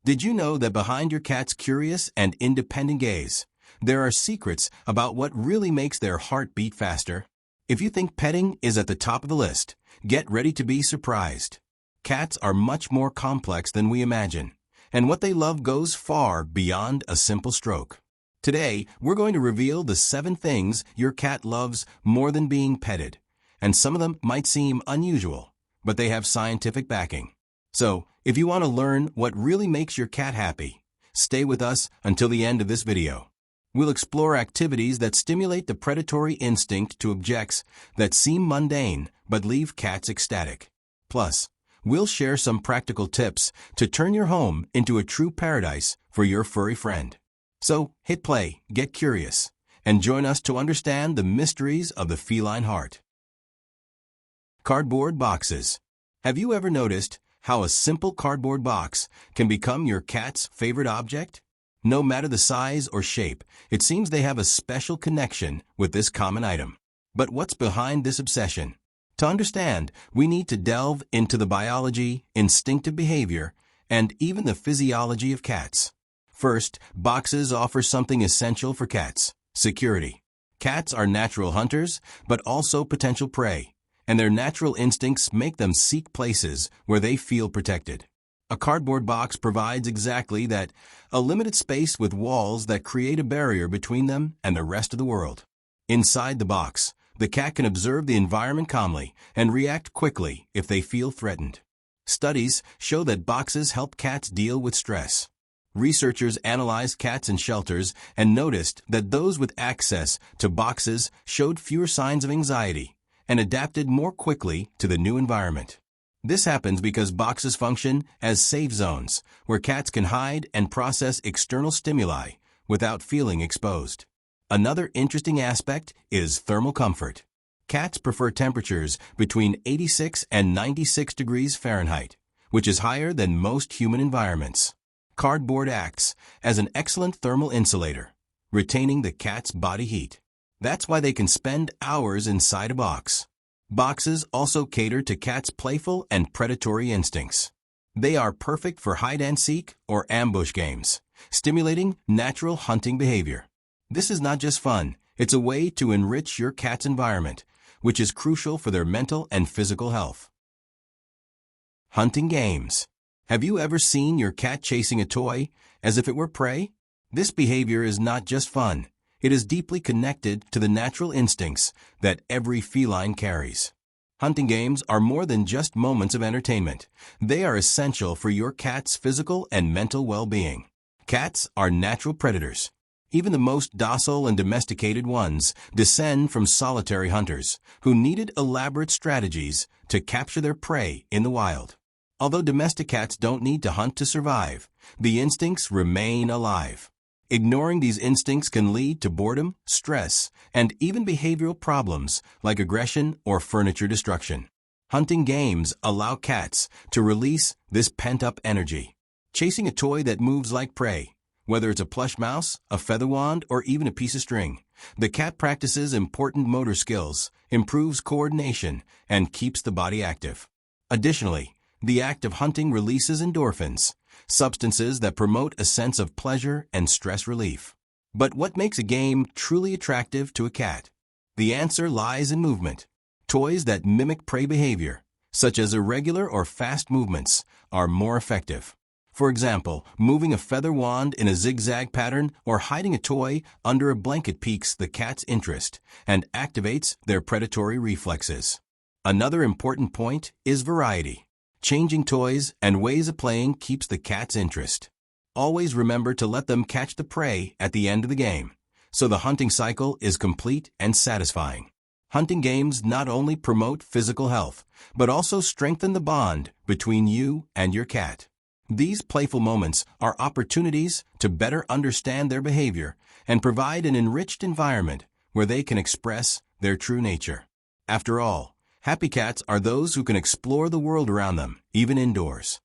Did you know that behind your cat's curious and independent gaze, there are secrets about what really makes their heart beat faster? If you think petting is at the top of the list, get ready to be surprised. Cats are much more complex than we imagine, and what they love goes far beyond a simple stroke. Today, we're going to reveal the 7 things your cat loves more than being petted, and some of them might seem unusual, but they have scientific backing. So, if you want to learn what really makes your cat happy, stay with us until the end of this video. We'll explore activities that stimulate the predatory instinct to objects that seem mundane but leave cats ecstatic. Plus, we'll share some practical tips to turn your home into a true paradise for your furry friend. So, hit play, get curious, and join us to understand the mysteries of the feline heart. Cardboard boxes. Have you ever noticed how a simple cardboard box can become your cat's favorite object? No matter the size or shape, it seems they have a special connection with this common item. But what's behind this obsession? To understand, we need to delve into the biology, instinctive behavior, and even the physiology of cats. First, boxes offer something essential for cats: security. Cats are natural hunters, but also potential prey, and their natural instincts make them seek places where they feel protected. A cardboard box provides exactly that: a limited space with walls that create a barrier between them and the rest of the world. Inside the box, the cat can observe the environment calmly and react quickly if they feel threatened. Studies show that boxes help cats deal with stress. Researchers analyzed cats in shelters and noticed that those with access to boxes showed fewer signs of anxiety and adapted more quickly to the new environment. This happens because boxes function as safe zones where cats can hide and process external stimuli without feeling exposed. Another interesting aspect is thermal comfort. Cats prefer temperatures between 86 and 96 degrees Fahrenheit, which is higher than most human environments. Cardboard acts as an excellent thermal insulator, retaining the cat's body heat. That's why they can spend hours inside a box. Boxes also cater to cats' playful and predatory instincts. They are perfect for hide-and-seek or ambush games, stimulating natural hunting behavior. This is not just fun, it's a way to enrich your cat's environment, which is crucial for their mental and physical health. Hunting games. Have you ever seen your cat chasing a toy as if it were prey? This behavior is not just fun. It is deeply connected to the natural instincts that every feline carries. Hunting games are more than just moments of entertainment. They are essential for your cat's physical and mental well-being. Cats are natural predators. Even the most docile and domesticated ones descend from solitary hunters who needed elaborate strategies to capture their prey in the wild. Although domestic cats don't need to hunt to survive, the instincts remain alive. Ignoring these instincts can lead to boredom, stress, and even behavioral problems like aggression or furniture destruction. Hunting games allow cats to release this pent-up energy. Chasing a toy that moves like prey, whether it's a plush mouse, a feather wand, or even a piece of string, the cat practices important motor skills, improves coordination, and keeps the body active. Additionally, the act of hunting releases endorphins, substances that promote a sense of pleasure and stress relief. But what makes a game truly attractive to a cat? The answer lies in movement. Toys that mimic prey behavior, such as irregular or fast movements, are more effective. For example, moving a feather wand in a zigzag pattern or hiding a toy under a blanket piques the cat's interest and activates their predatory reflexes. Another important point is variety. Changing toys and ways of playing keeps the cat's interest. Always remember to let them catch the prey at the end of the game, so the hunting cycle is complete and satisfying. Hunting games not only promote physical health, but also strengthen the bond between you and your cat. These playful moments are opportunities to better understand their behavior and provide an enriched environment where they can express their true nature. After all, happy cats are those who can explore the world around them, even indoors.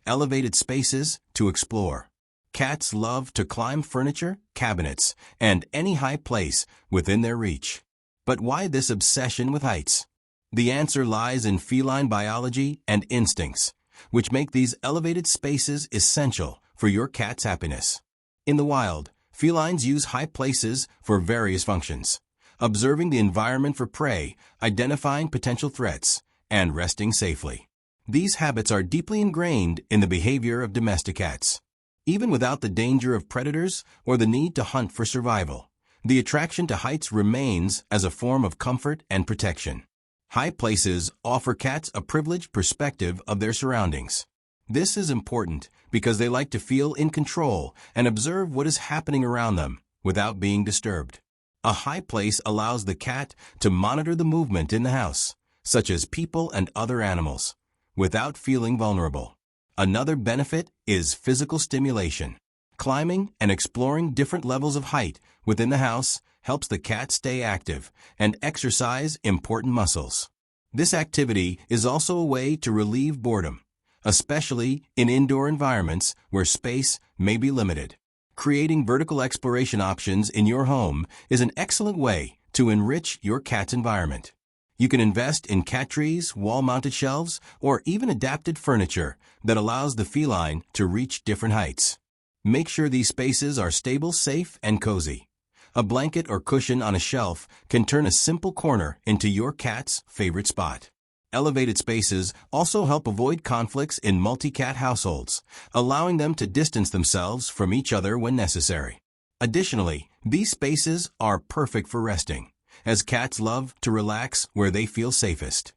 Elevated spaces to explore. Cats love to climb furniture, cabinets, and any high place within their reach. But why this obsession with heights? The answer lies in feline biology and instincts. which make these elevated spaces essential for your cat's happiness. In the wild, felines use high places for various functions: observing the environment for prey, identifying potential threats, and resting safely. These habits are deeply ingrained in the behavior of domestic cats. Even without the danger of predators or the need to hunt for survival, the attraction to heights remains as a form of comfort and protection. High places offer cats a privileged perspective of their surroundings. This is important because they like to feel in control and observe what is happening around them without being disturbed. A high place allows the cat to monitor the movement in the house, such as people and other animals, without feeling vulnerable. Another benefit is physical stimulation. Climbing and exploring different levels of height within the house helps the cat stay active and exercise important muscles. This activity is also a way to relieve boredom, especially in indoor environments where space may be limited. Creating vertical exploration options in your home is an excellent way to enrich your cat's environment. You can invest in cat trees, wall-mounted shelves, or even adapted furniture that allows the feline to reach different heights. Make sure these spaces are stable, safe, and cozy. A blanket or cushion on a shelf can turn a simple corner into your cat's favorite spot. Elevated spaces also help avoid conflicts in multi-cat households, allowing them to distance themselves from each other when necessary. Additionally, these spaces are perfect for resting, as cats love to relax where they feel safest.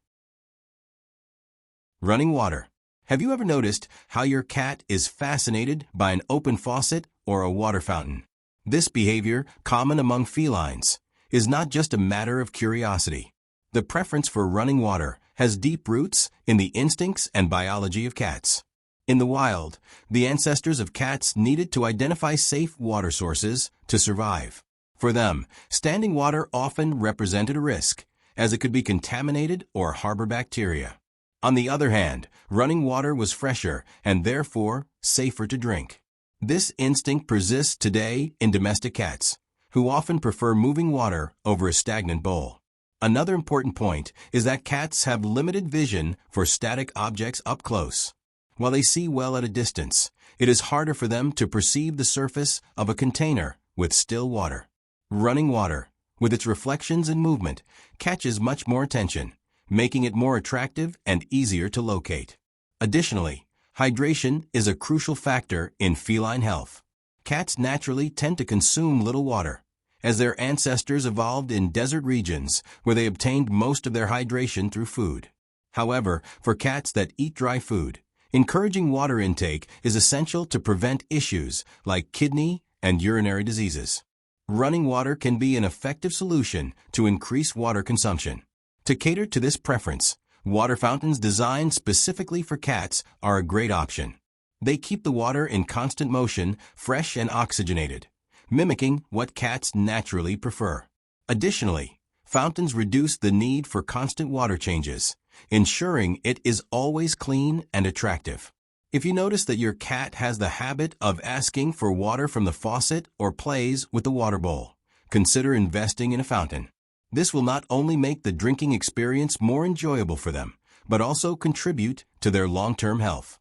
Running water. Have you ever noticed how your cat is fascinated by an open faucet or a water fountain? This behavior, common among felines, is not just a matter of curiosity. The preference for running water has deep roots in the instincts and biology of cats. In the wild, the ancestors of cats needed to identify safe water sources to survive. For them, standing water often represented a risk, as it could be contaminated or harbor bacteria. On the other hand, running water was fresher and therefore safer to drink. This instinct persists today in domestic cats, who often prefer moving water over a stagnant bowl. Another important point is that cats have limited vision for static objects up close. While they see well at a distance, it is harder for them to perceive the surface of a container with still water. Running water, with its reflections and movement, catches much more attention, making it more attractive and easier to locate. Additionally, hydration is a crucial factor in feline health. Cats naturally tend to consume little water, as their ancestors evolved in desert regions where they obtained most of their hydration through food. However, for cats that eat dry food, encouraging water intake is essential to prevent issues like kidney and urinary diseases. Running water can be an effective solution to increase water consumption. To cater to this preference, water fountains designed specifically for cats are a great option. They keep the water in constant motion, fresh and oxygenated, mimicking what cats naturally prefer. Additionally, fountains reduce the need for constant water changes, ensuring it is always clean and attractive. If you notice that your cat has the habit of asking for water from the faucet or plays with the water bowl, consider investing in a fountain. This will not only make the drinking experience more enjoyable for them, but also contribute to their long-term health.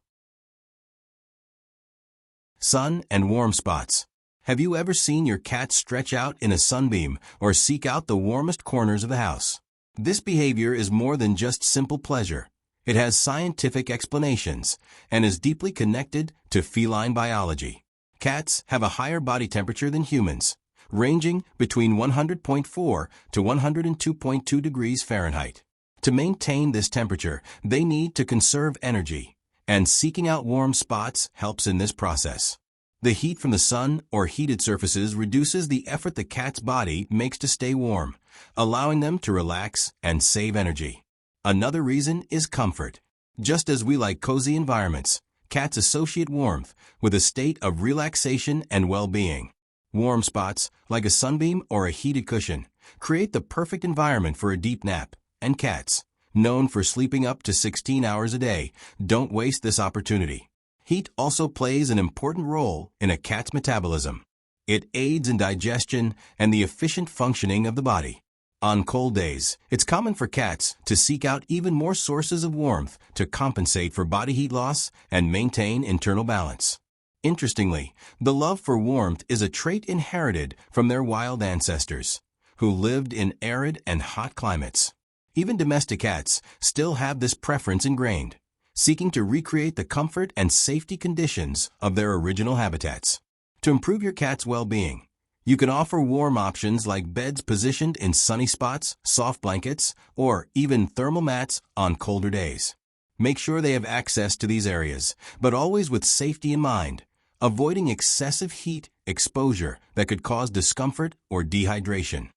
Sun and warm spots. Have you ever seen your cat stretch out in a sunbeam or seek out the warmest corners of the house? This behavior is more than just simple pleasure. It has scientific explanations and is deeply connected to feline biology. Cats have a higher body temperature than humans, ranging between 100.4 to 102.2 degrees Fahrenheit. To maintain this temperature, they need to conserve energy, and seeking out warm spots helps in this process. The heat from the sun or heated surfaces reduces the effort the cat's body makes to stay warm, allowing them to relax and save energy. Another reason is comfort. Just as we like cozy environments, cats associate warmth with a state of relaxation and well-being. Warm spots, like a sunbeam or a heated cushion, create the perfect environment for a deep nap, and cats, known for sleeping up to 16 hours a day, don't waste this opportunity. Heat also plays an important role in a cat's metabolism. It aids in digestion and the efficient functioning of the body. On cold days, it's common for cats to seek out even more sources of warmth to compensate for body heat loss and maintain internal balance. Interestingly, the love for warmth is a trait inherited from their wild ancestors, who lived in arid and hot climates. Even domestic cats still have this preference ingrained, seeking to recreate the comfort and safety conditions of their original habitats. To improve your cat's well-being, you can offer warm options like beds positioned in sunny spots, soft blankets, or even thermal mats on colder days. Make sure they have access to these areas, but always with safety in mind, avoiding excessive heat exposure that could cause discomfort or dehydration.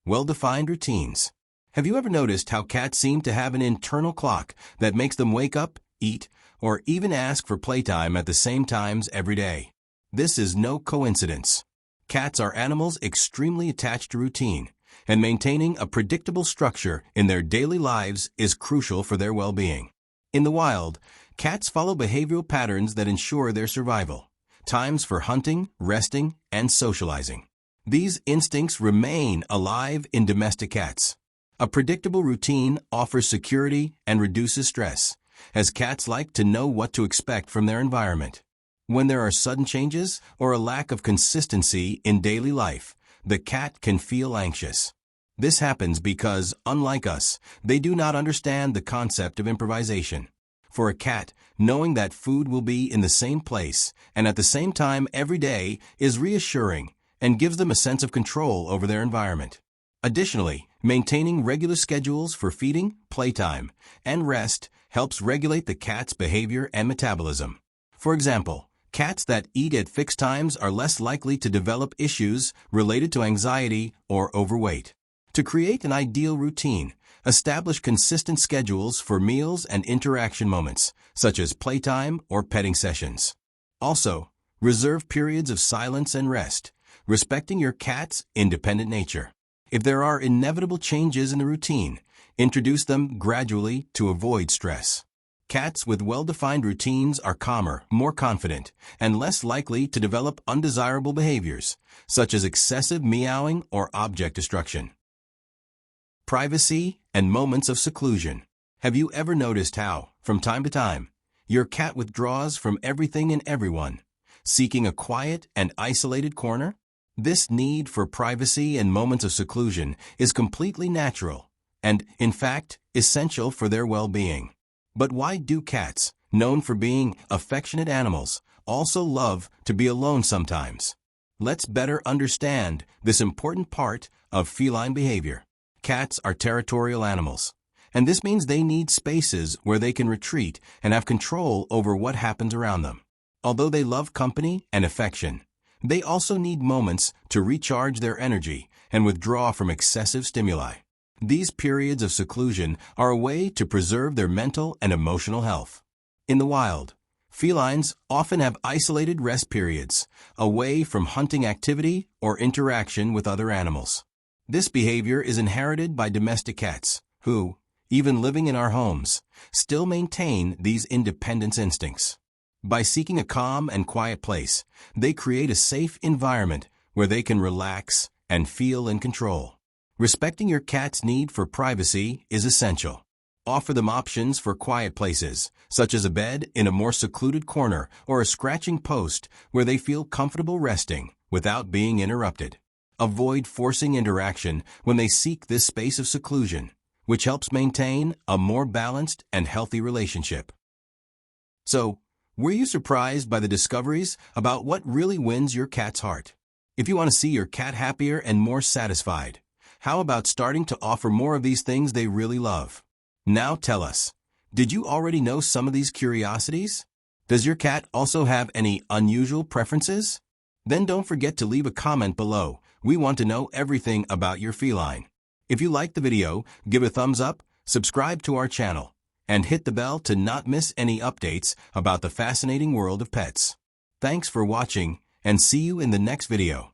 Well-defined routines. Have you ever noticed how cats seem to have an internal clock that makes them wake up, eat, or even ask for playtime at the same times every day? This is no coincidence. Cats are animals extremely attached to routine, and maintaining a predictable structure in their daily lives is crucial for their well-being. In the wild, cats follow behavioral patterns that ensure their survival, times for hunting, resting, and socializing. These instincts remain alive in domestic cats. A predictable routine offers security and reduces stress, as cats like to know what to expect from their environment. When there are sudden changes or a lack of consistency in daily life, the cat can feel anxious. This happens because, unlike us, they do not understand the concept of improvisation. For a cat, knowing that food will be in the same place and at the same time every day is reassuring and gives them a sense of control over their environment. Additionally, maintaining regular schedules for feeding, playtime, and rest helps regulate the cat's behavior and metabolism. For example, cats that eat at fixed times are less likely to develop issues related to anxiety or overweight. To create an ideal routine, establish consistent schedules for meals and interaction moments, such as playtime or petting sessions. Also, reserve periods of silence and rest, respecting your cat's independent nature. If there are inevitable changes in the routine, introduce them gradually to avoid stress. Cats with well-defined routines are calmer, more confident, and less likely to develop undesirable behaviors, such as excessive meowing or object destruction. Privacy and moments of seclusion. Have you ever noticed how, from time to time, your cat withdraws from everything and everyone, seeking a quiet and isolated corner? This need for privacy and moments of seclusion is completely natural and, in fact, essential for their well-being. But why do cats, known for being affectionate animals, also love to be alone sometimes? Let's better understand this important part of feline behavior. Cats are territorial animals, and this means they need spaces where they can retreat and have control over what happens around them. Although they love company and affection, they also need moments to recharge their energy and withdraw from excessive stimuli. These periods of seclusion are a way to preserve their mental and emotional health. In the wild, felines often have isolated rest periods, away from hunting activity or interaction with other animals. This behavior is inherited by domestic cats, who, even living in our homes, still maintain these independence instincts. By seeking a calm and quiet place, they create a safe environment where they can relax and feel in control. Respecting your cat's need for privacy is essential. Offer them options for quiet places, such as a bed in a more secluded corner or a scratching post where they feel comfortable resting without being interrupted. Avoid forcing interaction when they seek this space of seclusion, which helps maintain a more balanced and healthy relationship. So, were you surprised by the discoveries about what really wins your cat's heart? If you want to see your cat happier and more satisfied, how about starting to offer more of these things they really love? Now tell us, did you already know some of these curiosities? Does your cat also have any unusual preferences? Then don't forget to leave a comment below. We want to know everything about your feline. If you liked the video, give a thumbs up, subscribe to our channel, and hit the bell to not miss any updates about the fascinating world of pets. Thanks for watching, and see you in the next video.